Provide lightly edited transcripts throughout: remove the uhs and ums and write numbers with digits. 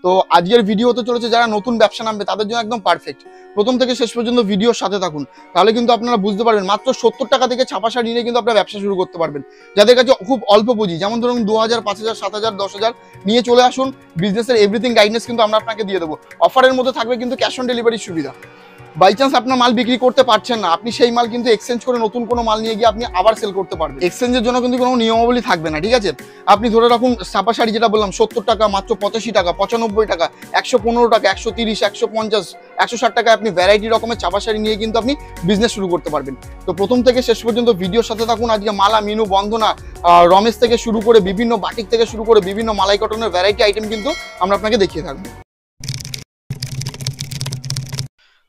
তো আজকের ভিডিও হতে চলেছে যারা নতুন ব্যবসা নামবে তাদের জন্য একদম পারফেক্ট। প্রথম থেকে শেষ পর্যন্ত ভিডিওর সাথে থাকুন, তাহলে কিন্তু আপনারা বুঝতে পারবেন মাত্র 70 টাকা থেকে ছাপা শাড়ি নিয়ে কিন্তু আপনারা ব্যবসা শুরু করতে পারবেন। যাদের কাছে খুব অল্প পুঁজি, যেমন ধরুন 2000, 5000, 7000, 10000 নিয়ে চলে আসুন, বিজনেসের এভরিথিং গাইডেন্স কিন্তু আমরা আপনাকে দিয়ে দেবো। অফারের মধ্যে থাকবে কিন্তু ক্যাশ অন ডেলিভারির সুবিধা। বাই চান্স আপনার মাল বিক্রি করতে পারছেন না, আপনি সেই মাল কিন্তু এক্সচেঞ্জ করে নতুন কোনো মাল নিয়ে গিয়ে আপনি আবার সেল করতে পারবেন। এক্সচেঞ্জের জন্য কিন্তু কোনো নিয়মাবলী থাকবে না, ঠিক আছে? আপনি ধরে রাখুন ছাপা শাড়ি যেটা বললাম 70 টাকা, মাত্র 85 টাকা, 95 টাকা, 115 টাকা, 130, 150, 160 টাকায় আপনি ভ্যারাইটি রকমের ছাপা শাড়ি নিয়ে কিন্তু আপনি বিজনেস শুরু করতে পারবেন। তো প্রথম থেকে শেষ পর্যন্ত ভিডিওর সাথে থাকুন। আজকে মালা, মিনু, বন্দনা, রমেশ থেকে শুরু করে বিভিন্ন বাটিক থেকে শুরু করে বিভিন্ন মালাই কটনের ভ্যারাইটি আইটেম কিন্তু আমরা আপনাকে দেখিয়ে থাকবো।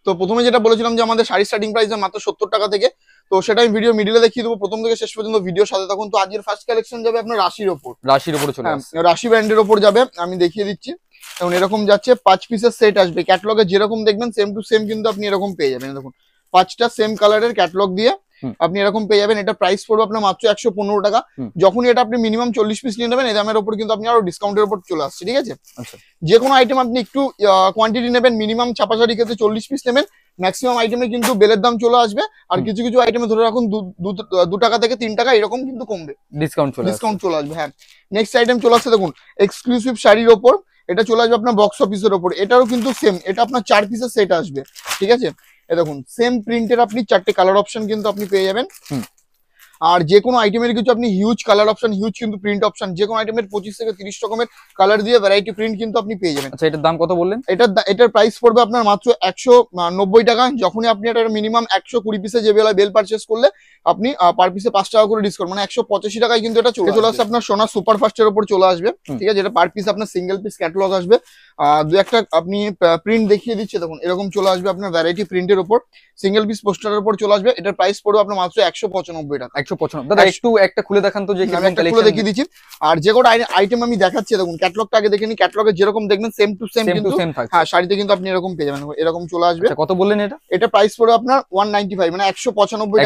তো প্রথমে যেটা বলেছিলাম যে আমাদের শাড়ি স্টার্টিং প্রাইস মাত্র 70 টাকা থেকে, তো সেটা আমি ভিডিও মিডিলে দেখিয়ে দেবো। প্রথম থেকে শেষ পর্যন্ত ভিডিওর সাথে থাকুন। তো আজকের ফার্স্ট কালেকশন যাবে আপনার রাশির ওপর চলে আসছে, রাশি ব্র্যান্ডের ওপর যাবে। আমি দেখিয়ে দিচ্ছি, এবং এরকম যাচ্ছে 5 পিসের সেট আসবে। ক্যাটালগে যেরকম দেখবেন সেম টু সেম কিন্তু আপনি এরকম পেয়ে যাবেন। দেখুন 5টা সেম কালারের ক্যাটালগ দিয়ে আপনি এরকম পেয়ে যাবেন। এটা প্রাইস পড়বে আপনার মাত্র 115 টাকা। যখনই এটা আপনি মিনিমাম 40 পিস নিয়ে নেবেন, এই দামের উপর কিন্তু আপনি আরো ডিসকাউন্টের উপর চলে আসছে, ঠিক আছে? যে কোনো আইটেম আপনি একটু কোয়ান্টিটি নেবেন, মিনিমাম ছাপা শাড়ি ক্ষেত্রে 40 পিস নেবেন, ম্যাক্সিমাম আইটেমে কিন্তু বেলের দাম চলে আসবে। আর কিছু কিছু আইটেমে ধরে রাখুন 2 টাকা থেকে 3 টাকা এরকম কিন্তু কমবে, ডিসকাউন্ট চলে আসবে। হ্যাঁ, নেক্সট আইটেম চলে আসছে দেখুন এক্সক্লুসিভ শাড়ির ওপর। এটা চলে আসবে আপনার বক্স অফিসের ওপর। এটারও কিন্তু সেম, এটা আপনার 4 পিসের সেট আসবে, ঠিক আছে? এই দেখুন সেম প্রিন্টের আপনি 4টে কালার অপশন কিন্তু আপনি পেয়ে যাবেন। আর যে কোনো আইটেমের কিছু আপনি হিউজ কালার অপশন, হিউজ কিন্তু প্রিন্ট অপশন, যে কোনো আইটেমের 25 থেকে 30 রকমের কালার দিয়ে ভ্যারাইটি প্রিন্ট কিন্তু আপনি পেয়ে যাবেন। আচ্ছা, এটার দাম কত বললেন? এটার প্রাইস পড়বে আপনার মাত্র 190 টাকা। যখনই আপনি এটা মিনিমাম 120 পিসে যে বেল পারচেস করলে আপনি পার পিসে 5 টাকা করে ডিসকাউন্ট, মানে 185 টাকায় কিন্তু এটা চলে আসছে। আপনার সোনা সুপার ফাস্টের উপর চলে আসবে, ঠিক আছে? এটা পার পিস আপনার সিঙ্গেল পিস ক্যাটালগ আসবে। দু একটা আপনি প্রিন্ট দেখিয়ে দিচ্ছে, দেখুন এরকম চলে আসবে আপনার ভ্যারাইটি প্রিন্টের উপর, সিঙ্গেল পিস পোস্টারের উপর চলে আসবে। এটার প্রাইস পড়বে আপনার মাত্র 195 টাকা। 195। দাদা একটু একটা খুলে দেখান তো, যে আমি একটা খুলে দেখিয়ে দিচ্ছি। আর যে কোনো আইটেম আমি দেখাচ্ছি, দেখুন ক্যাটালগটা আগে দেখে নিন। ক্যাটালগে যেরকম দেখবেন সেম টু সেম কিন্তু হ্যাঁ শাড়িতে কিন্তু আপনি এরকম পেয়ে যাবেন, এরকম চলে আসবে। কত বললেন এটা? এটা প্রাইস পড়বে আপনার 195, মানে 195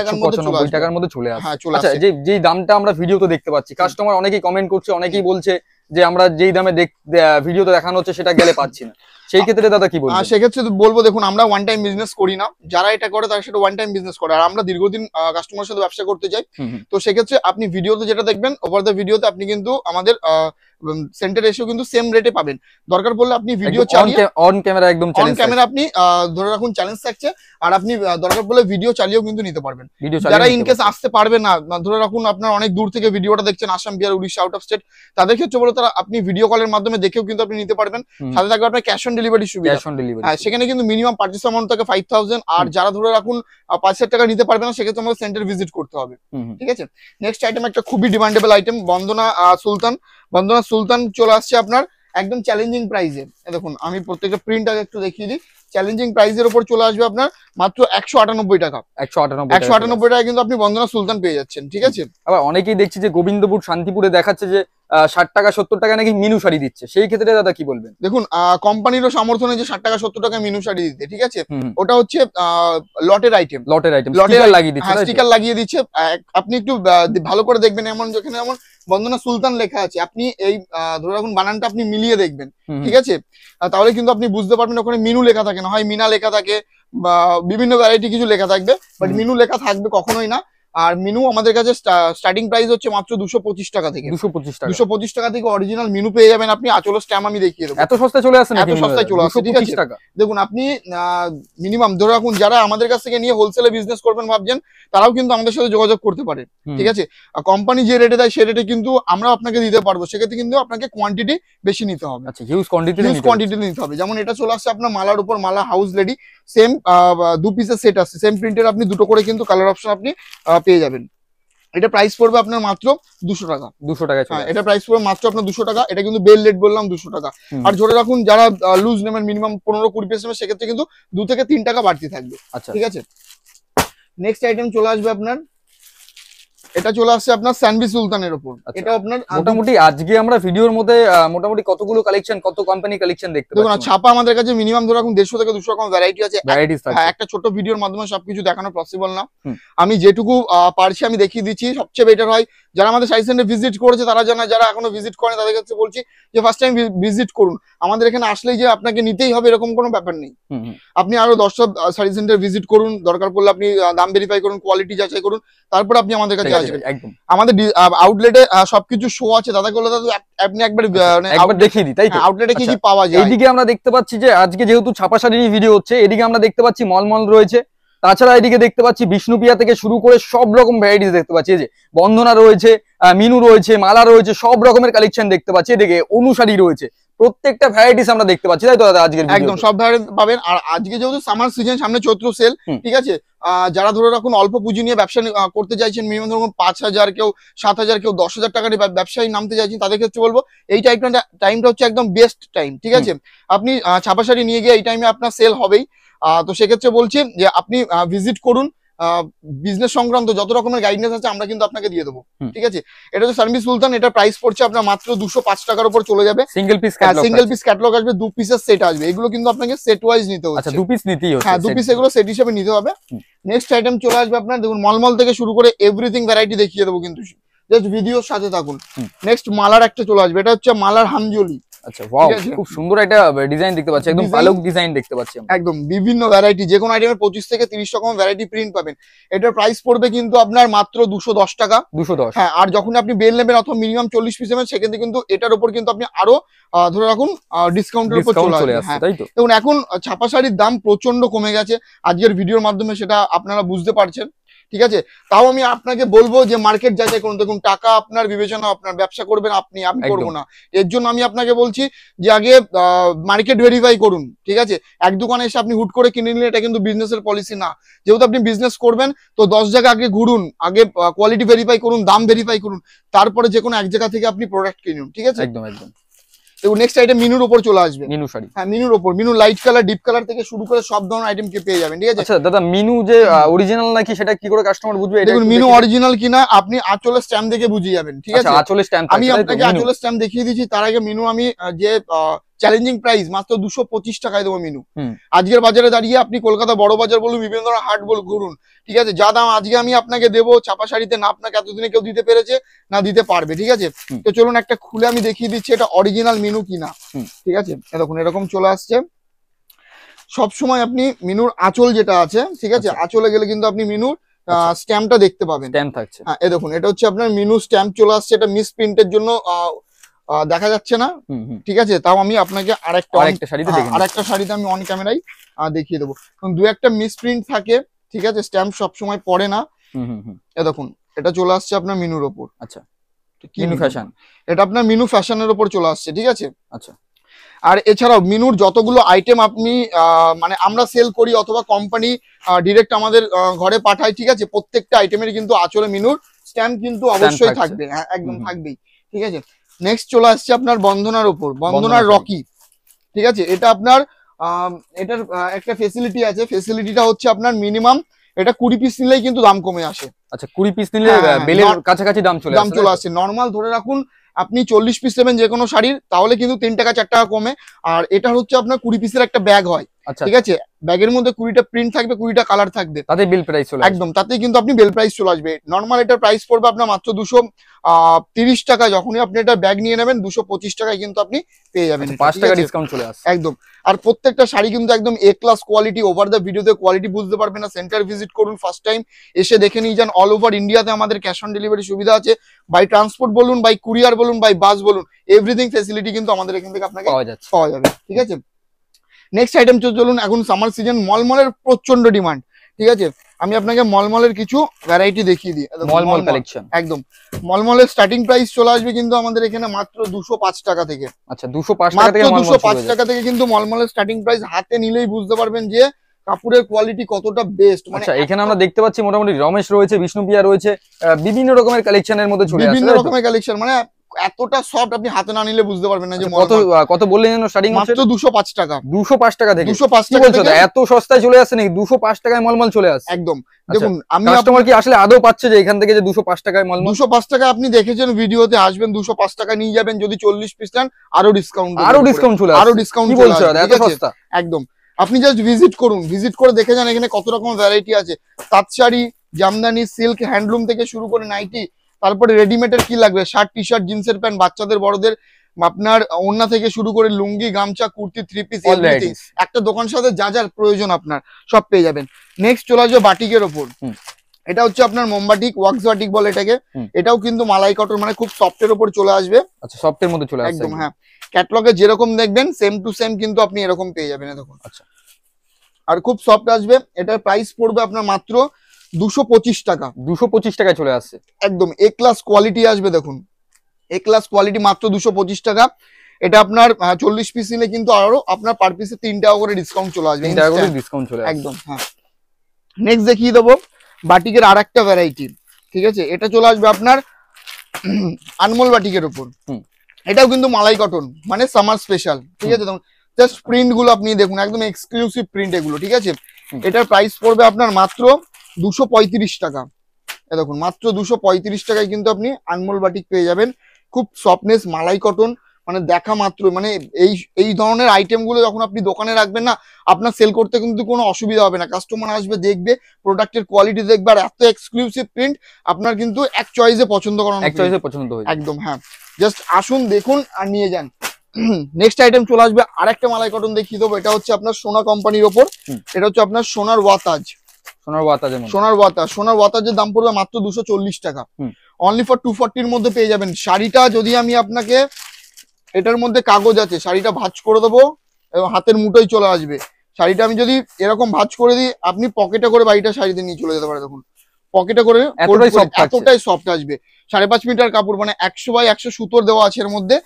টাকার মধ্যে চলে আসবে। হ্যাঁ, আচ্ছা, যে দামটা আমরা ভিডিওতে দেখতে পাচ্ছি, কাস্টমার অনেকেই কমেন্ট করছে, অনেকেই বলছে যে আমরা যেই দামে ভিডিওতে দেখানো হচ্ছে সেটা গেলে পাচ্ছি না। সেই ক্ষেত্রে দাদা কি বলবো? সেক্ষেত্রে বলবো দেখুন আমরা ওয়ান টাইম বিজনেস করি না, যারা এটা করে তারা সেটা ওয়ান টাইম বিজনেস করে, আর আমরা দীর্ঘদিন কাস্টমারের সাথে ব্যবসা করতে চাই। তো সেক্ষেত্রে আপনি ভিডিওতে যেটা দেখবেন ওভার দ্য ভিডিওতে আপনি কিন্তু আমাদের সেন্টারে এসেও কিন্তু সেম রেটে পাবেন। দরকার পড়লে আপনি ভিডিও চালিয়ে অন ক্যামেরা একদম অন ক্যামেরা আপনি ধরে রাখুন চ্যালেঞ্জ থাকছে, আর আপনি দরকার পড়লে ভিডিও চালিয়েও কিন্তু নিতে পারবেন। যারা ইনকেস আসতে পারবে না, ধরে রাখুন আপনার অনেক দূর থেকে ভিডিওটা দেখছেন, Assam, Bihar, Orissa, out of state, তাদের ক্ষেত্রে বলে তারা আপনি ভিডিও কলের মাধ্যমে দেখেও কিন্তু আপনি নিতে পারবেন। সাথে থাকবে আপনার ক্যাশ অন ডেলিভারি সুবিধা। সেখানে কিন্তু মিনিমাম পারচেস অ্যামাউন্ট থাকে 5000। আর যারা ধরে রাখুন 5000 টাকা নিতে পারবে না, সেক্ষেত্রে আমাদের সেন্টার ভিজিট করতে হবে, ঠিক আছে? নেক্সট আইটেম একটা খুবই ডিমান্ডেবল আইটেম, বন্দনা সুলতান চলে আসছে আপনার একদম চ্যালেঞ্জিং প্রাইসে। দেখুন আমি প্রত্যেকটা প্রিন্ট আগে একটু দেখিয়ে দিই। চ্যালেঞ্জিং প্রাইসের উপর চলে আসবে আপনার মাত্র 198 টাকা। 198 টাকা কিন্তু আপনি বন্দনা সুলতান পেয়ে যাচ্ছেন, ঠিক আছে? আবার অনেকেই দেখছি যে গোবিন্দপুর, শান্তিপুরে দেখাচ্ছে যে 60 টাকা 70 টাকা নাকি মিনু শাড়ি দিচ্ছে, সেই ক্ষেত্রে দাদা কি বলবেন? দেখুন কোম্পানিরও সামর্থ্য নেই যে 60 টাকা 70 টাকা মিনু শাড়ি দিতে, ঠিক আছে? ওটা হচ্ছে লটের আইটেম স্টিকার লাগিয়ে দিচ্ছে। আপনি একটু ভালো করে দেখবেন, এমন যেখানে এমন বন্দনা সুলতান লেখা আছে, আপনি এই ধরে রাখুন বানানটা আপনি মিলিয়ে দেখবেন, ঠিক আছে? তাহলে কিন্তু আপনি বুঝতে পারবেন ওখানে মিনু লেখা থাকে না, হয় মিনা লেখা থাকে বা বিভিন্ন ভ্যারাইটি কিছু লেখা থাকবে, বাট মিনু লেখা থাকবে কখনোই না। আর মিনু আমাদের কাছে স্টার্টিং প্রাইস হচ্ছে মাত্র 225 টাকা থেকে। 225 টাকা থেকে অরিজিনাল মিনু পেয়ে যাবেন আপনি। আঁচলের স্ট্যাম্প আমি দেখিয়ে দেবো। এত সস্তায় চলে আসছে? এত সস্তায় চলে আসছে, ঠিক আছে? দেখুন আপনি মিনিমাম ধরে রাখুন যারা আমাদের কাছ থেকে নিয়ে হোলসেলে বিজনেস করবেন ভাবছেন, তারাও কিন্তু আমাদের সাথে যোগাযোগ করতে পারে, ঠিক আছে? কোম্পানি যে রেটে দেয় সেই রেটে কিন্তু আমরা আপনাকে দিতে পারবো। সেক্ষেত্রে কিন্তু আপনাকে কোয়ান্টিটি বেশি নিতে হবে। আচ্ছা, হিউজ কোয়ান্টিটি নিতে হবে। যেমন এটা চলে আসছে আপনার মালার উপর মালা হাউস লেডি, সেম 2 পিসের সেট আছে, সেম প্রিন্টের আপনি দুটো করে কিন্তু কালার অপশন আপনি পেয়ে যাবেন। এটা প্রাইস পড়বে আপনার মাত্র 200 টাকা। 200 টাকা। হ্যাঁ, এটা প্রাইস পড়বে মাত্র আপনার 200 টাকা। এটা কিন্তু বেল রেট বললাম 200 টাকা। আর ধরে রাখুন যারা লুজ নেবেন মিনিমাম 15-20 পিস নেবেন, সেক্ষেত্রে কিন্তু 2 থেকে 3 টাকা বাড়তি থাকবে, ঠিক আছে? নেক্সট আইটেম চলে আসবে আপনার, এটা চলে আসছে আপনার সানভি সুলতানের উপর। এটা আপনার মোটামুটি আজকে আমরা ভিডিওর মধ্যে মোটামুটি কতগুলো কালেকশন, কত কোম্পানি কালেকশন দেখতে পাচ্ছি? দেখুন ছাপা আমাদের কাছে মিনিমাম ধরে রাখুন 150 থেকে 200 রকম ভ্যারাইটি আছে। একটা ছোট ভিডিওর মাধ্যমে সবকিছু দেখানো পসিবল না। আমি যেটুকু পারছি আমি দেখিয়ে দিচ্ছি। সবচেয়ে বেটার হয় যারা আমাদের শাড়ি সেন্টারে ভিজিট করেছে তারা জানা, যারা এখনো ভিজিট করেন তাদের কাছে বলছি যে ফার্স্ট টাইম ভিজিট করুন। আমাদের এখানে আসলেই যে আপনাকে নিতেই হবে এরকম কোনো ব্যাপার নেই। আপনি আরো 10টা শাড়ি সেন্টার ভিজিট করুন, দরকার পড়লে আপনি দাম ভেরিফাই করুন, কোয়ালিটি যাচাই করুন, তারপর আপনি আমাদের কাছে আসবেন। একদম আমাদের আউটলেটে সবকিছু শো আছে, দাদা করলে আপনি একবার দেখিয়ে দিই, তাই তো? আউটলেটে কি কি পাওয়া যায়। এইদিকে আমরা দেখতে পাচ্ছি যে আজকে যেহেতু ছাপা শাড়ির ভিডিও হচ্ছে, এদিকে আমরা দেখতে পাচ্ছি মলমল রয়েছে, তাছাড়া এদিকে দেখতে পাচ্ছি বিষ্ণুপ্রিয়া থেকে শুরু করে সব রকম ভ্যারাইটিস দেখতে পাচ্ছি। এই যে বন্ধনা রয়েছে, মিনু রয়েছে, মালা রয়েছে, সব রকমের কালেকশন দেখতে পাচ্ছি। এদিকে অনুশাড়ি রয়েছে, প্রত্যেকটা ভ্যারাইটিস আমরা দেখতে পাচ্ছি, তাই তো দাদা? আজকের একদম সব ভ্যারাইটি পাবেন। আর আজকে যেহেতু সামার সিজন, সামনে চৈত্র সেল, ঠিক আছে, যারা ধরে রাখুন অল্প পুঁজি নিয়ে ব্যবসা করতে চাইছেন, মিনিমাম ধরুন 5,000, কেউ 7,000, কেউ 10,000 টাকা নিয়ে ব্যবসায় নামতে চাইছেন, তাদের ক্ষেত্রে বলবো এই টাইমটা হচ্ছে একদম বেস্ট টাইম। ঠিক আছে, আপনি ছাপা শাড়ি নিয়ে গিয়ে এই টাইমে আপনার সেল হবেই। তো সেক্ষেত্রে বলছি যে আপনি ভিজিট করুন, বিজনেস সংক্রান্ত যত রকমের গাইডেন্স আছে আমরা কিন্তু আপনাকে দিয়ে দেবো। ঠিক আছে, এটা হচ্ছে সানবি সুলতান, এটা প্রাইস পড়ছে আপনার মাত্র 205 টাকার উপর চলে যাবে। সিঙ্গেল পিস ক্যাটালগ আসবে, 2 পিসের সেট আসবে, এগুলো কিন্তু আপনাকে সেট ওয়াইজ নিতে হচ্ছে। আচ্ছা, 2 পিস নিতেই হচ্ছে। হ্যাঁ, 2 পিস এগুলো সেট হিসেবে নিতে হবে। নেক্সট আইটেম চলে আসবে আপনার, দেখুন মলমল থেকে শুরু করে এভরিথিং ভ্যারাইটি দেখিয়ে দেবো, কিন্তু জাস্ট ভিডিওর সাথে থাকুন। নেক্সট মালার একটা চলে আসবে, এটা হচ্ছে মালার হামজলি। আচ্ছা, ওয়াও, খুব সুন্দর একটা ডিজাইন দেখতে পাচ্ছি, একদম পালক ডিজাইন দেখতে পাচ্ছি একদম বিভিন্ন ভ্যারাইটি, যে কোনো আইটেমের 25 থেকে 30 রকম ভ্যারাইটি প্রিন্ট পাবেন। এটার প্রাইস পড়বে কিন্তু আপনার মাত্র 210 টাকা। 210। হ্যাঁ, আর যখন আপনি বেল নেবেন অথবা মিনিমাম 40 পিস নেবেন, সেক্ষেত্রে কিন্তু এটার উপর কিন্তু আপনি আরো ধরে রাখুন ডিসকাউন্টের উপর চলে আসবে। তাই তো? এবং এখন ছাপা শাড়ির দাম প্রচন্ড কমে গেছে, আজকের ভিডিওর মাধ্যমে সেটা আপনারা বুঝতে পারছেন। ঠিক আছে, তাও আমি আপনাকে বলবো যে মার্কেট যাচাই করুন। দেখুন, টাকা আপনার, বিবেচনা আপনার, ব্যবসা করবেন আপনি, আমি করবো না। এর জন্য আমি আপনাকে বলছি যে আগে মার্কেট ভেরিফাই করুন। ঠিক আছে, এক দোকানে এসে আপনি হুট করে কিনে নিলে এটা কিন্তু বিজনেসের পলিসি না। যেহেতু আপনি বিজনেস করবেন, তো 10 জায়গা আগে ঘুরুন, আগে কোয়ালিটি ভেরিফাই করুন, দাম ভেরিফাই করুন, তারপরে যে কোনো এক জায়গা থেকে আপনি প্রোডাক্ট কিনুন। ঠিক আছে, একদম একদম। নেক্সট আইটেম মিনুর উপর চলে আসবে। মিনু শাড়ি, হ্যাঁ, মিনুর উপর, Minu light colour, deep colour থেকে শুরু করে সব ধরনের আইটেম কে পেয়ে যাবেন। ঠিক আছে। আচ্ছা দাদা, মিনু যে অরিজিনাল নাকি সেটা কি করে কাস্টমার বুঝবে? দেখুন, মিনু অরিজিনাল কিনা আপনি আঁচলের স্ট্যাম্প দেখে বুঝিয়ে যাবেন। ঠিক আছে, আঁচলের স্ট্যাম্প, আমি আপনাকে আঁচলের স্ট্যাম্প দেখিয়ে দিচ্ছি। তার আগে মিনু আমি যে চ্যালেঞ্জিং প্রাইস মাত্র 225 টাকায় দেবো মিনু। আজকের বাজারে দাঁড়িয়ে আপনি কলকাতা বড় বাজার বলুন, বিভিন্ন ধরনের হাট বলুন, ঘুরুন, ঠিক আছে, যা দাম আজকে আমি আপনাকে দেবো ছাপা শাড়িতে না আপনাকে এতদিনে কেউ দিতে পেরেছে না দিতে পারবে। ঠিক আছে, তো চলুন একটা খুলে আমি দেখিয়ে দিচ্ছি এটা অরিজিনাল মিনু কিনা। ঠিক আছে, দেখুন এরকম চলে আসছে। সবসময় আপনি মিনুর আঁচল যেটা আছে, ঠিক আছে, আঁচলে গেলে কিন্তু আপনি মিনুর স্ট্যাম্পটা দেখতে পাবেন। স্ট্যাম্প থাকছে। হ্যাঁ, এই দেখুন, এটা হচ্ছে আপনার মিনু স্ট্যাম্প চলে আসছে। এটা মিস প্রিন্টের জন্য দেখা যাচ্ছে না। ঠিক আছে, তাও আমি আপনাকে আরেকটা শাড়িতে আমি অন ক্যামেরায় দেখিয়ে দেবো। দু একটা মিস প্রিন্ট থাকে, ঠিক আছে, স্ট্যাম্প সবসময় পড়ে না। এ দেখুন, এটা চলে আসছে আপনার মিনুর ওপর। আচ্ছা, মিনু ফ্যাশন, এটা আপনার মিনু ফ্যাশনের ওপর চলে আসছে। ঠিক আছে, আচ্ছা। আর এছাড়াও মিনুর যতগুলো আইটেম আপনি মানে আমরা সেল করি অথবা কোম্পানি ডিরেক্ট আমাদের ঘরে পাঠায়, ঠিক আছে, প্রত্যেকটা আইটেমের কিন্তু আঁচলে মিনুর স্ট্যাম্প কিন্তু অবশ্যই থাকবে। হ্যাঁ, একদম থাকবেই। ঠিক আছে, নেক্সট চলে আসছে আপনার বন্ধনার উপর, বন্ধনার রকি। ঠিক আছে, এটা আপনার এটার একটা ফেসিলিটি আছে। ফেসিলিটিটা হচ্ছে আপনার মিনিমাম এটা 20 পিস নিলেই কিন্তু দাম কমে আসে। আচ্ছা, 20 পিস নিলে বেলের কাছাকাছি দাম চলে আসে। নর্মাল ধরে রাখুন আপনি 40 পিস নেবেন যে কোনো শাড়ির, তাহলে কিন্তু 3 টাকা 4 টাকা কমে। আর এটা হচ্ছে আপনার 20 পিসের একটা ব্যাগ হয়। ঠিক আছে, ব্যাগের মধ্যে 20টা প্রিন্ট থাকবে, 20টা কালার থাকবে, তাতে বিল প্রাইস চলে একদম, তাতেই কিন্তু আপনি বেল প্রাইস চলে আসবে। নর্মাল এটার প্রাইস পড়বে আপনার মাত্র 230 টাকা। যখনই আপনি এটা ব্যাগ নিয়ে নেবেন 225 টাকায় কিন্তু আপনি পেয়ে যাবেন। 5 টাকা ডিসকাউন্ট চলে আসে একদম। আর প্রত্যেকটা শাড়ি কিন্তু একদম এ ক্লাস কোয়ালিটি। ওভার দ্য ভিডিওতে কোয়ালিটি বুঝতে পারবেন না, সেন্টার ভিজিট করুন, ফার্স্ট টাইম এসে দেখে নিয়ে যান। অল ওভার ইন্ডিয়াতে আমাদের ক্যাশ অন ডেলিভারি সুবিধা আছে। বাই ট্রান্সপোর্ট বলুন, বাই কুরিয়ার বলুন, বাই বাস বলুন, এভরিথিং ফেসিলিটি কিন্তু আমাদের এখান থেকে আপনাকে পাওয়া যাবে। ঠিক আছে, নেক্সট আইটেম চলুন। এখন সামার সিজন, মলমলের প্রচন্ড ডিমান্ড। ঠিক আছে, আমি আপনাকে মলমলের কিছু ভ্যারাইটি দেখিয়ে দিই। মলমল কালেকশন, একদম মলমলের স্টার্টিং প্রাইস চলে আসবে কিন্তু আমাদের এখানে মাত্র 205 টাকা থেকে। আচ্ছা, 205 টাকা থেকে, 205 টাকা থেকে কিন্তু মলমলের স্টার্টিং প্রাইস। হাতে নিলেই বুঝতে পারবেন যে কাপড়ের কোয়ালিটি কতটা বেস্ট। মানে এখানে আমরা দেখতে পাচ্ছি মোটামুটি রমেশ রয়েছে, বিষ্ণুপ্রিয়া রয়েছে, বিভিন্ন রকমের কালেকশনের মধ্যে চলে আসছে, বিভিন্ন রকমের কালেকশন। মানে এতটা সফট আপনি হাতে না নিলে বুঝতে পারবেন না যে কত বললেন যেন স্টার্টিং হচ্ছে। মাত্র 205 টাকা। 205 টাকা থেকে, 205 টাকা থেকে এত সস্তায় চলে আসছে নাকি? 205 টাকায় মলমল চলে আসছে একদম। দেখুন, আমি কাস্টমার কি আসলে আদৌ পাচ্ছে যে এখান থেকে যে 205 টাকায় মলমল? 205 টাকা আপনি দেখেছেন ভিডিওতে, আসবেন 205 টাকা নিয়ে যাবেন। যদি 40 পিস নেন আরো ডিসকাউন্ট চলে আসে। আরো ডিসকাউন্ট কি বলছো দাদা, এত সস্তা? একদম। আপনি জাস্ট ভিজিট করুন, ভিজিট করে দেখে যান এখানে কত রকম ভ্যারাইটি আছে। তাঁত শাড়ি, জামদানি, সিল্ক, হ্যান্ডলুম থেকে শুরু করে নাইটি, তারপরে রেডিমেডের কি লাগবে, শার্ট, টি শার্ট, জিন্সের প্যান্ট, বাচ্চাদের বড়দের, আপনার ওড়না থেকে শুরু করে লুঙ্গি, গামছা, কুর্তি, থ্রি পিস, এভরিথিং একটা দোকান সাথে যা যা প্রয়োজন আপনার সব পেয়ে যাবেন। নেক্সট চলে আসবে বাটিকের ওপর। এটা হচ্ছে আপনার মোমবাটিক, ওয়াক্স বাটিক বলে এটাকে। এটাও কিন্তু মালাই কটন, মানে খুব সফটের উপর চলে আসবে। আচ্ছা, সফটের মধ্যে চলে আসবে একদম। হ্যাঁ, ক্যাটালগে যেরকম দেখবেন সেম টু সেম কিন্তু আপনি এরকম পেয়ে যাবেন দেখুন। আচ্ছা, আর খুব সফট আসবে। এটার প্রাইস পড়বে আপনার মাত্র 225 টাকা। 225 টাকায় চলে আসছে। একদম এ ক্লাস কোয়ালিটি আসবে দেখুন, এ ক্লাস কোয়ালিটি মাত্র 225 টাকা। এটা আপনার 40 পিস নিলে কিন্তু আরো আপনার পার পিসে 3 টাকা করে ডিসকাউন্ট চলে আসবে। 3 টাকা করে ডিসকাউন্ট চলে আসবে একদম। হ্যাঁ, নেক্সট দেখিয়ে দেবো বাটিকের আরেকটা ভ্যারাইটি। ঠিক আছে, এটা চলে আসবে আপনার আনমোল বাটিকের উপর। এটাও কিন্তু মালাই কটন, মানে সামার স্পেশাল। ঠিক আছে, জাস্ট প্রিন্ট গুলো আপনি দেখুন, একদম এক্সক্লুসিভ প্রিন্ট এগুলো। ঠিক আছে, এটার প্রাইস পড়বে আপনার মাত্র 235 টাকা। দেখুন মাত্র 235 টাকায় কিন্তু আপনি আনমোল বাটিক পেয়ে যাবেন। খুব সফটনেস, মালাই কটন, মানে দেখা মাত্র, মানে এই ধরনের আইটেম গুলো যখন আপনি দোকানে রাখবেন না, আপনার সেল করতে কিন্তু কোনো অসুবিধা হবে না। কাস্টমার আসবে, দেখবে, প্রোডাক্টের কোয়ালিটি দেখবে, আর এত এক্সক্লুসিভ প্রিন্ট আপনার কিন্তু এক চয়েসে পছন্দ করানো, এক চয়েসে পছন্দ হয়ে একদম। হ্যাঁ, জাস্ট আসুন, দেখুন আর নিয়ে যান। নেক্সট আইটেম চলে আসবে আরেকটা মালাই কটন দেখিয়ে দেবো। এটা হচ্ছে আপনার সোনা কোম্পানির ওপর। এটা হচ্ছে আপনার সোনার ওয়াতাজ। সোনার ওয়াতাজের দাম পড়বে মাত্র 240 টাকা। অনলি ফর 240 এর মধ্যে পেয়ে যাবেন। শাড়িটা যদি আমি আপনাকে, এটার মধ্যে কাগজ আছে, শাড়িটা ভাঁজ করে দেবো এবং হাতের মুঠোই চলে আসবে। শাড়িটা আমি যদি এরকম ভাঁজ করে দিই, আপনি পকেটে করে বাড়িটা শাড়িতে নিয়ে চলে যেতে পারে। দেখুন পকেটে করে, এতটাই সফট আসবে। 5.5 মিটার কাপড়, মানে 100 বাই 100 সুতোর দেওয়া আছে এর মধ্যে।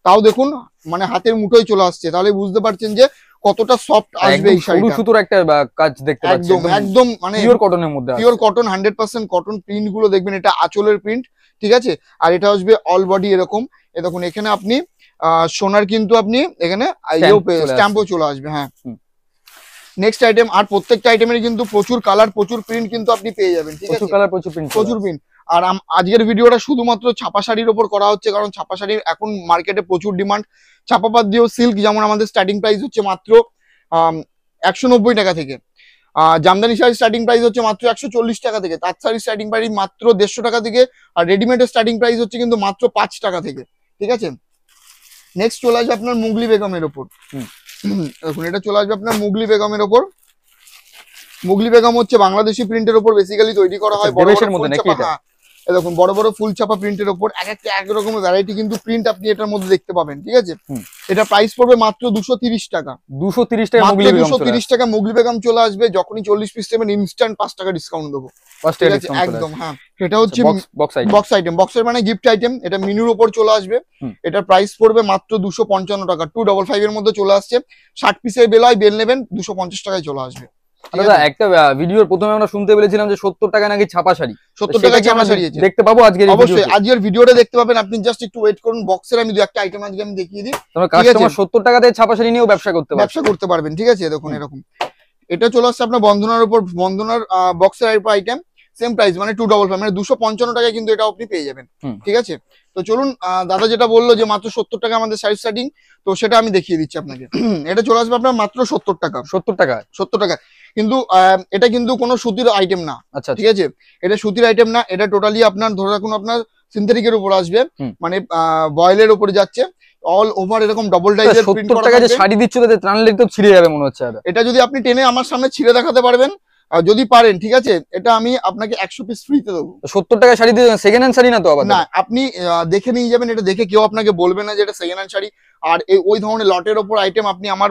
তাও দেখুন মানে হাতের মুঠোই চলে আসছে, তাহলে বুঝতে পারছেন যে কতটা সফট আসবে এই শাড়িটা। সুতোর একটা কাজ দেখতে পাচ্ছেন, একদম মানে পিওর কটনের মধ্যে, পিওর কটন, 100% কটন। প্রিন্ট গুলো দেখবেন, এটা আঁচলের প্রিন্ট। ঠিক আছে, আর এটা আসবে অল বডি এরকম। এ দেখুন এখানে আপনি সোনার কিন্তু আপনি এখানে স্ট্যাম্পও চলে আসবে। হ্যাঁ, নেক্সট আইটেম। আর প্রত্যেকটা আইটেমের কিন্তু প্রচুর কালার, প্রচুর প্রিন্ট কিন্তু আপনি পেয়ে যাবেন। ঠিক আছে, প্রচুর প্রিন্ট। আর আজকের ভিডিওটা শুধুমাত্র ছাপা শাড়ির উপর করা হচ্ছে, কারণ ছাপা শাড়ির এখন মার্কেটে প্রচুর ডিমান্ড। ছাপাপাত দিয়েও সিল্ক, যেমন আমাদের স্টার্টিং প্রাইস হচ্ছে মাত্র 190 টাকা থেকে। জামদানি শাড়ির স্টার্টিং প্রাইস হচ্ছে মাত্র 140 টাকা থেকে। তাঁত শাড়ির স্টার্টিং প্রাইস মাত্র 150 টাকা থেকে। আর রেডিমেডের স্টার্টিং প্রাইস হচ্ছে কিন্তু মাত্র 5 টাকা থেকে। ঠিক আছে, নেক্সট চলে আসবে আপনার মুগলি বেগমের ওপর। দেখুন এটা চলে আসবে আপনার মুগলি বেগমের ওপর। মুগলি বেগম হচ্ছে বাংলাদেশি প্রিন্টের উপর বেসিক্যালি তৈরি করা হয়। দেখুন বড় বড় ফুল চাপা প্রিন্টের উপর এক রকমের ভ্যারাইটি কিন্তু প্রিন্ট আপনি এটার মধ্যে দেখতে পাবেন। ঠিক আছে, এটা প্রাইস পড়বে মাত্র 230 টাকা। 230 টাকা মুগলি বেগম চলে আসবে। যখনই 40 পিস নেবেন ইনস্ট্যান্ট 5 টাকা ডিসকাউন্ট দেবো। একদম। হ্যাঁ, এটা হচ্ছে বক্স আইটেম, বক্সের মানে গিফট আইটেম। এটা মিনুর উপর চলে আসবে। এটার প্রাইস পড়বে মাত্র 255 টাকা। 255 এর মধ্যে চলে আসছে। 60 পিসের বেল নেবেন 250 টাকায় চলে আসবে। একটা ভিডিওর প্রথমে আমরা শুনতে পেরেছিলাম যে 70 টাকা নাকি ছাপা শাড়ি, 70 টাকা ছাপা শাড়ি দেখতে পাবো আজকের অবশ্যই আজকের ভিডিওটা দেখতে পাবেন। আপনি জাস্ট একটু ওয়েট করুন, বক্সের আমি দু একটা আইটেম আজকে আমি দেখিয়ে দিই। তোমার কাস্টমার 70 টাকাতে ছাপা শাড়ি নিয়েও ব্যবসা করতে পারবেন। ঠিক আছে, দেখুন এরকম এটা চলে আসছে আপনার বন্ধনার উপর। বন্ধনার বক্সের আইটেম সেম প্রাইস, মানে 255, মানে 255 টাকায় কিন্তু এটা আপনি পেয়ে যাবেন। ঠিক আছে, তো চলুন দাদা যেটা বললো যে মাত্র 70 টাকা আমাদের শাড়ি স্টার্টিং, তো সেটা আমি দেখিয়ে দিচ্ছি আপনাকে। এটা চলে আসবে আপনার মাত্র 70 টাকা। 70 টাকা। কিন্তু এটা কিন্তু কোনো সুতির আইটেম না। আচ্ছা, ঠিক আছে, এটা সুতির আইটেম না। এটা টোটালি আপনার ধরে রাখুন আপনার সিনথেটিকের উপর আসবে, মানে বয়েলের উপরে যাচ্ছে। অল ওভার এরকম ডবল ডাইজের প্রিন্ট করা। 70 টাকা যে শাড়ি দিচ্ছ তাতে টানলে তো ছিঁড়ে যাবে মনে হচ্ছে। এটা যদি আপনি টেনে আমার সামনে ছিঁড়ে দেখাতে পারবেন, যদি পারেন, ঠিক আছে, এটা আমি আপনাকে 100 পিস ফ্রিতে দেবো। 70 টাকা শাড়ি দিয়ে সেকেন্ড হ্যান্ড শাড়ি না তো? আবার না, আপনি দেখে নিয়ে যাবেন। এটা দেখে কেউ আপনাকে বলবে না যে এটা সেকেন্ড হ্যান্ড শাড়ি। আর ওই ধরনের লটের ওপর আইটেম আপনি আমার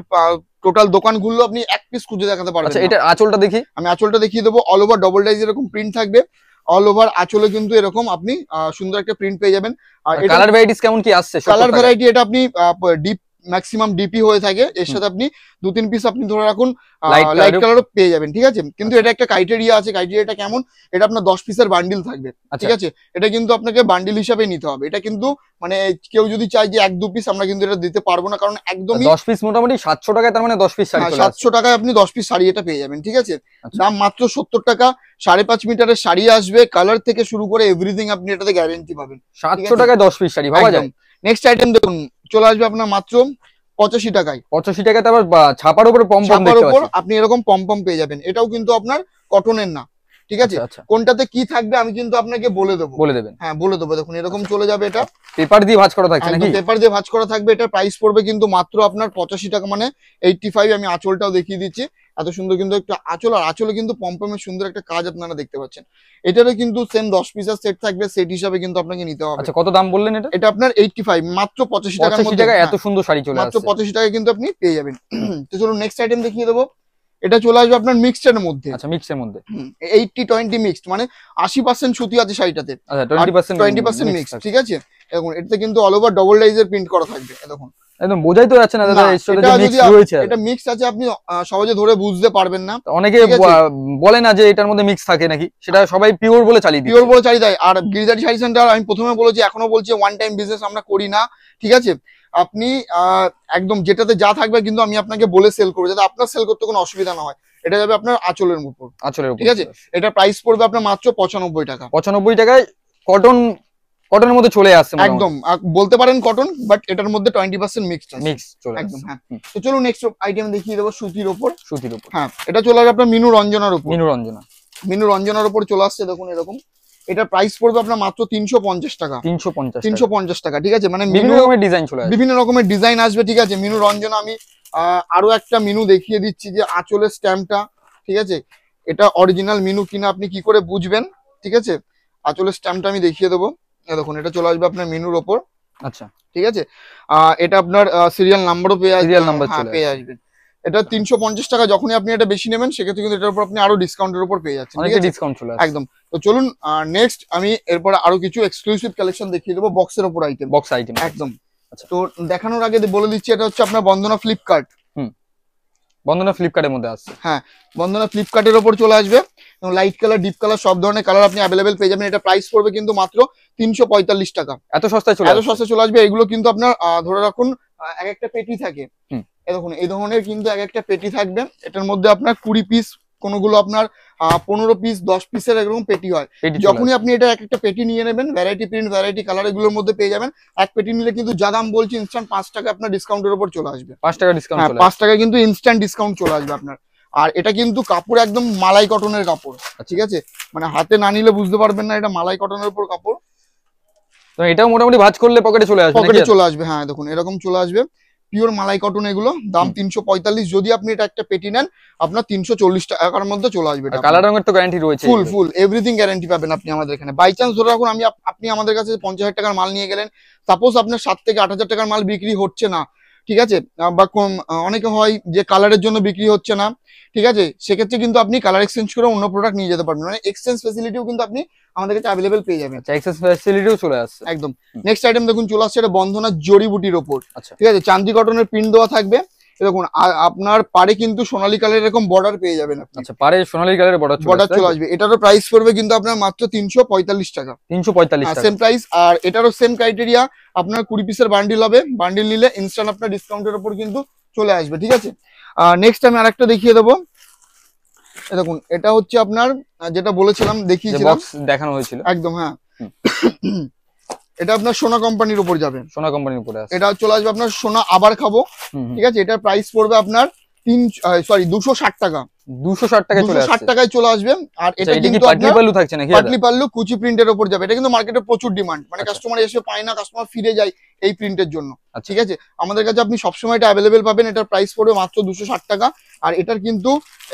টোটাল দোকান ঘুরলো আপনি এক পিস খুঁজে দেখাতে পারবেন। আচ্ছা, এটা আঁচলটা দেখি। আমি আঁচলটা দেখিয়ে দেবো। অল ওভার ডবল ডাইজ এরকম প্রিন্ট থাকবে। অল ওভার আঁচলে কিন্তু এরকম আপনি সুন্দর একটা প্রিন্ট পেয়ে যাবেন। আর কালার ভ্যারাইটিস কেমন কি আসছে? কালার ভ্যারাইটি এটা আপনি ডিপ ম্যাক্সিমাম ডিপি হয়ে থাকে। এর সাথে আপনি 2-3 পিস আপনি ধরে রাখুন লাইট কালারও পেয়ে যাবেন। ঠিক আছে, কিন্তু এটা একটা ক্রাইটেরিয়া আছে। ক্রাইটেরিয়াটা কেমন? এটা আপনার 10 পিসের বান্ডিল থাকবে। ঠিক আছে, এটা কিন্তু আপনাকে বান্ডিল হিসাবে নিতে হবে। এটা কিন্তু মানে কেউ যদি চায় যে 1-2 পিস, আমরা কিন্তু এটা দিতে পারবো না, কারণ একদমই 10 পিস মোটামুটি 700 টাকায়, তার মানে 10 পিস শাড়ি 700 টাকায় আপনি 10 পিস শাড়ি এটা পেয়ে যাবেন। ঠিক আছে, দাম মাত্র 70 টাকা। 5.5 মিটারের শাড়ি আসবে, কালার থেকে শুরু করে এভরিথিং আপনি এটাতে গ্যারান্টি পাবেন। 700 টাকায় 10 পিস শাড়ি পাওয়া যায়। নেক্সট আইটেম দেখুন চলে আসবে আপনার মাত্র 85 টাকায়। 85 টাকায় তারপর ছাপার উপরে পমপম দেখতে পাচ্ছেন। আপনি এরকম পমপম পেয়ে যাবেন। এটাও কিন্তু আপনার কটনের না, ঠিক আছে, কোনটাতে কি থাকবে আমি কিন্তু আপনাকে বলে দেবো, বলে দেবেন। হ্যাঁ বলে দেবো। দেখুন এরকম চলে যাবে, এটা পেপার দিয়ে ভাঁজ করা থাকছে নাকি? পেপার দিয়ে ভাঁজ করা থাকবে। এটা প্রাইস পড়বে কিন্তু মাত্র আপনার 85 টাকা, মানে 85। আমি আঁচলটাও দেখিয়ে দিচ্ছি, এত সুন্দর কিন্তু একটা আঁচল, আর আঁচলে কিন্তু পম্পমের সুন্দর একটা কাজ আপনারা দেখতে পাচ্ছেন। এটারও কিন্তু সেম 10 পিসের সেট থাকবে, সেট হিসাবে কিন্তু আপনাকে নিতে হবে। আচ্ছা, কত দাম বললেন এটা? এটা আপনার 85, মাত্র 85 টাকার মধ্যে এত সুন্দর শাড়ি চলে আসছে, মাত্র 85 টাকায় কিন্তু আপনি পেয়ে যাবেন। তো চলুন নেক্সট আইটেম দেখিয়ে দেবো। এটা চলে আসবে আপনার মিক্সড এর মধ্যে। আচ্ছা, মিক্সড এর মধ্যে 80-20 মিক্সড, মানে 80% সুতি আছে শাড়িটাতে, আচ্ছা 20% মিক্সড, ঠিক আছে। দেখুন এটাতে কিন্তু অল ওভার ডবল ডাইজের প্রিন্ট করা থাকবে। দেখুন একদম বোঝাই তো যাচ্ছে না দাদা, এটা মিক্স আছে, আপনি সহজে ধরে বুঝতে পারবেন না। অনেকে বলে না যে এটার মধ্যে মিক্স থাকে নাকি, সেটা সবাই পিওর বলে চালিয়ে দেয়, পিওর বলে চালিয়ে দেয়। আর গিরিজারি শাড়ি সেন্টার আমি প্রথমে বলেছি, এখনো বলছি, ওয়ান টাইম বিজনেস আমরা করি না, ঠিক আছে। আপনি একদম যেটাতে যা থাকবে কিন্তু আমি আপনাকে বলে সেল করবো, যাতে আপনার সেল করতে কোনো অসুবিধা না হয়। এটা যাবে আপনার আঁচলের উপর, ঠিক আছে। এটা প্রাইস পড়বে আপনার মাত্র 95 টাকা। 95 টাকায় কটনের মধ্যে চলে আসছে একদম, বলতে পারেন কটন, বাট এটার মধ্যে 20% মিক্সড আছে, মিক্স চলে একদম। হ্যাঁ, তো চলুন নেক্সট আইটেম দেখিয়ে দেবো সুতির উপর। হ্যাঁ, এটা চলে আসবে আপনার মিনু রঞ্জনার উপর। মিনু রঞ্জনার উপর চলে আসছে, দেখুন এরকম। এটা প্রাইস পড়বে আপনার মাত্র 350 টাকা। 350 টাকা, ঠিক আছে। মানে বিভিন্ন রকমের ডিজাইন চলে আসবে, বিভিন্ন রকমের ডিজাইন আসবে, ঠিক আছে। মিনু রঞ্জনা আমি আরো একটা মিনু দেখিয়ে দিচ্ছি, যে আঁচলের স্ট্যাম্পটা, ঠিক আছে। এটা অরিজিনাল মিনু কিনা আপনি কি করে বুঝবেন, ঠিক আছে। আঁচলের স্ট্যাম্পটা আমি দেখিয়ে দেবো, দেখুন এটা চলে আসবে আপনার মিনুর ওপর। আচ্ছা, ঠিক আছে। এটা আপনার সিরিয়াল নাম্বারও পেয়ে আসবে। এটা 350 টাকা। যখনই আপনি এটা বেশি নেবেন সেক্ষেত্রে কিন্তু এটার উপর আপনি আরো ডিসকাউন্টের উপর পেয়ে যাচ্ছেন, একদম। তো চলুন নেক্সট আমি এরপর আরো কিছু এক্সক্লুসিভ কালেকশন দেখিয়ে দেবো বক্সের উপর আইটেম, একদম। তো দেখানোর আগে বলে দিচ্ছি, এটা হচ্ছে আপনার বন্দনা ফ্লিপকার্ট। বন্দনা ফ্লিপকার্টের মধ্যে আসছে, হ্যাঁ বন্দনা ফ্লিপকার্টের উপর চলে আসবে। লাইট কালার, ডিপ কালার, সব ধরনের কালার আপনি অ্যাভেলেবেল পেয়ে যাবেন। এটা প্রাইস পড়বে কিন্তু মাত্র 345 টাকা। এত সস্তায় চলে আসবে। এগুলো কিন্তু আপনার ধরে রাখুন এক একটা পেটি থাকে, দেখুন এই ধরনের কিন্তু এক একটা পেটি থাকবে। এটার মধ্যে আপনার 20 পিস, কোনগুলো আপনার 15 পিস, 10 পিসের এরকম পেটি হয়। যখনই আপনি এটা এক একটা পেটি নিয়ে নেবেন, ভ্যারাইটি প্রিন্ট, ভ্যারাইটি কালার এগুলোর মধ্যে পেয়ে যাবেন। এক পেটি নিলে কিন্তু যা দাম বলছি, ইনস্ট্যান্ট 5 টাকা আপনার ডিসকাউন্টের উপর চলে আসবে। 5 টাকা ডিসকাউন্ট, 5 টাকা কিন্তু ইনস্ট্যান্ট ডিসকাউন্ট চলে আসবে আপনার। আর এটা কিন্তু কাপড় একদম মালাই কটনের কাপড়, ঠিক আছে। মানে হাতে না নিলে বুঝতে পারবেন না, এটা মালাই কটনের উপর কাপড়। তো এটাও মোটামুটি ভাঁজ করলে পকেটে চলে আসবে, হ্যাঁ দেখুন এরকম চলে আসবে। পিওর মালাই কটন, এগুলো দাম 345। যদি আপনি এটা একটা পেটি নেন আপনার 340 টাকার মধ্যে চলে আসবে। কালার রঙের তো গ্যারান্টি রয়েছে, ফুল এভরিথিং গ্যারান্টি পাবেন আপনি আমাদের এখানে। বাই চান্স ধরে রাখুন আপনি আমাদের কাছে 50,000 টাকার মাল নিয়ে গেলেন, সাপোজ আপনার 7 থেকে 8,000 টাকার মাল বিক্রি হচ্ছে না, ঠিক আছে, বা অনেকে হয় যে কালারের জন্য বিক্রি হচ্ছে না, ঠিক আছে, সেক্ষেত্রে কিন্তু আপনি কালার এক্সচেঞ্জ করে অন্য প্রোডাক্ট নিয়ে যেতে পারবেন। মানে এক্সচেঞ্জ ফ্যাসিলিটিও কিন্তু আপনি আমাদের কাছে অ্যাভেলেবেল পেয়ে যাবেন, এক্সচেঞ্জ ফ্যাসিলিটিও চলে আসছে, একদম। নেক্সট আইটেম দেখুন চলে আসছে, এটা বন্ধনা জড়িবুটির ওপর, ঠিক আছে। চান্দি কটনের প্রিন্ট দেওয়া থাকবে, দেখুন আপনার পারে কিন্তু সোনালী কালারের এরকম বর্ডার পেয়ে যাবেন আপনি। আচ্ছা, পারে সোনালী কালারের বর্ডার চলে আসবে। এটারও প্রাইস পড়বে কিন্তু আপনার মাত্র 345 টাকা। 345 টাকা সেম প্রাইস। আর এটারও সেম ক্রাইটেরিয়া, আপনার 20 পিসের বান্ডিল হবে, বান্ডিল নিলে ইনস্ট্যান্ট আপনার ডিসকাউন্টের উপর কিন্তু চলে আসবে, ঠিক আছে। নেক্সট আমি আরেকটা দেখিয়ে দেবো, দেখুন এটা হচ্ছে আপনার যেটা বলেছিলাম, দেখিয়েছিলাম, দেখানো হয়েছিল, একদম। হ্যাঁ এটা আপনার সোনা কোম্পানির উপর যাবে, সোনা কোম্পানির উপরে আছে। এটা চলে আসবে আপনার সোনা আবার খাবো, ঠিক আছে। এটার প্রাইস পড়বে আপনার 260 টাকা। 260 টাকায় চলে আসবে। আর এটা কিন্তু পাটলি পাল্লু থাকছে নাকি? পাটলি পাল্লু কুচি প্রিন্টের উপর যাবে। এটা কিন্তু মার্কেটে প্রচুর ডিমান্ড, মানে কাস্টমার এসে পায় না, কাস্টমার ফিরে যায় এই প্রিন্টের জন্য, ঠিক আছে। আমাদের কাছে আপনি সবসময় এটা অ্যাভেলেবেল পাবেন। এটার প্রাইস পড়বে মাত্র 260 টাকা। আর এটার কিন্তু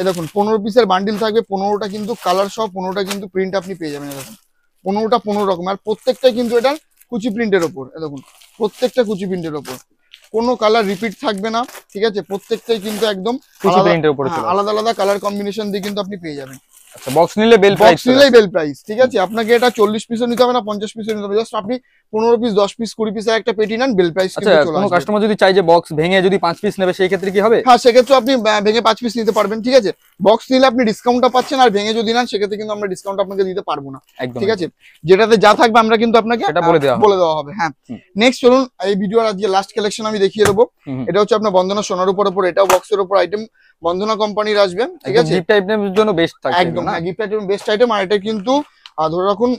দেখুন 15 পিসের বান্ডিল থাকবে, 15টা কিন্তু কালার সহ, 15টা কিন্তু প্রিন্ট আপনি পেয়ে যাবেন। দেখুন 15টা 15 রকম, আর প্রত্যেকটা কিন্তু এটা কুচি প্রিন্টের ওপর, দেখুন প্রত্যেকটা কুচি প্রিন্টের ওপর, কোনো কালার রিপিট থাকবে না, ঠিক আছে। প্রত্যেকটাই কিন্তু একদম আলাদা আলাদা কালার কম্বিনেশন দিয়ে কিন্তু আপনি পেয়ে যাবেন। আচ্ছা, বক্স নিলে বেল প্রাইস, ঠিক আছে। আপনাকে এটা 40 পিসও নিতে হবে না, 50 পিসও নিতে হবে, জাস্ট আপনি 15 পিস, 10 পিস, 20 পিসের একটা পেটি নেন, বেল প্রাইস কিন্তু চলে আসবে। কোনো কাস্টমার যদি চাই যে বক্স ভেঙে যদি 5 পিস নেবে, সেই ক্ষেত্রে কি হবে? হ্যাঁ, সেক্ষেত্রে আপনি ভেঙে 5 পিস নিতে পারবেন, ঠিক আছে। বক্স নিলে আপনি ডিসকাউন্টটা পাচ্ছেন, আর ভেঙে যদি নেন সেক্ষেত্রে কিন্তু আমরা ডিসকাউন্ট আপনাকে দিতে পারবো না, ঠিক আছে। যেটাতে যা থাকবে আমরা কিন্তু আপনাকে বলে দেওয়া হবে। হ্যাঁ, নেক্সট চলুন এই ভিডিওর আজকে লাস্ট কালেকশন আমি দেখিয়ে দেবো। এটা হচ্ছে আপনার বন্দনা সোনার উপর, এটাও বক্সের উপর আইটেম, বন্দনা কোম্পানির আসবে, ঠিক আছে। গিফট আইটেমের জন্য বেস্ট থাকবে, একদম। হ্যাঁ, গিফট আইটেম বেস্ট আইটেম। আর এটা কিন্তু ধরে রাখুন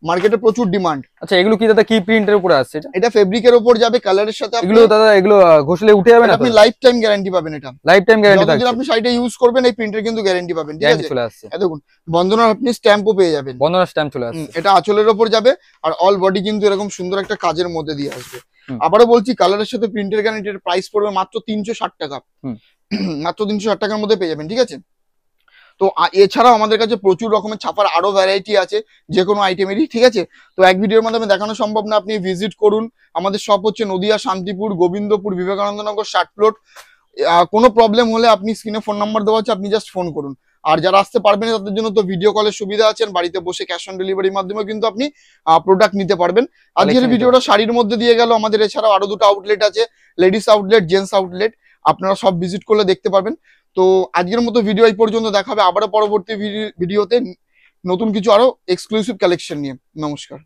মার্কেটে প্রচুর ডিমান্ড। আচ্ছা এগুলো কি দাদা কি প্রিন্টের উপরে আসছে? এটা ফেব্রিকের উপর যাবে, কালারের সাথে এগুলো দাদা এগুলো ঘষলে উঠে যাবে না? আপনি লাইফ টাইম গ্যারান্টি পাবেন, এটা লাইফ টাইম গ্যারান্টি থাকবে, যতদিন আপনি শাড়িটা ইউজ করবেন এই প্রিন্টের কিন্তু গ্যারান্টি পাবেন, ঠিক আছে? চলে আসছে, দেখুন বন্দনার আপনি স্ট্যাম্পও পেয়ে যাবেন, বন্দনার স্ট্যাম্প চলে আসছে। এটা আঁচলের উপর যাবে আর অল বডি কিন্তু এরকম সুন্দর একটা কাজের মধ্যে দিয়ে আসবে। আবারও বলছি কালারের সাথে প্রিন্টের গ্যারান্টির প্রাইস পড়বে মাত্র 360 টাকা, মাত্র 360 টাকার মধ্যে পেয়ে যাবেন, ঠিক আছে? তো এছাড়াও আমাদের কাছে প্রচুর রকমের ছাপার আরো ভ্যারাইটি আছে যে কোনো আইটেমেরই, ঠিক আছে? তো এক ভিডিওর মাধ্যমে দেখানো সম্ভব না, আপনি ভিজিট করুন। আমাদের শপ হচ্ছে নদিয়া, শান্তিপুর, গোবিন্দপুর, বিবেকানন্দনগর 60 প্লট। কোনো প্রবলেম হলে আপনি স্ক্রিনে ফোন নাম্বার দেওয়া আছে, আপনি জাস্ট ফোন করুন। আর যারা আসতে পারবেন তাদের জন্য তো ভিডিও কলের সুবিধা আছে, বাড়িতে বসে ক্যাশ অন ডেলিভারির মাধ্যমে কিন্তু আপনি প্রোডাক্ট নিতে পারবেন। আজকের ভিডিওটা শাড়ির মধ্যে দিয়ে গেল, আমাদের এছাড়াও আরো দুটো আউটলেট আছে, লেডিস আউটলেট, জেন্টস আউটলেট, আপনারা সব ভিজিট করলে দেখতে পারবেন। তো আজকের মতো ভিডিও এই পর্যন্ত, দেখাবে আবারও পরবর্তী ভিডিওতে নতুন কিছু আরো এক্সক্লুসিভ কালেকশন নিয়ে। নমস্কার।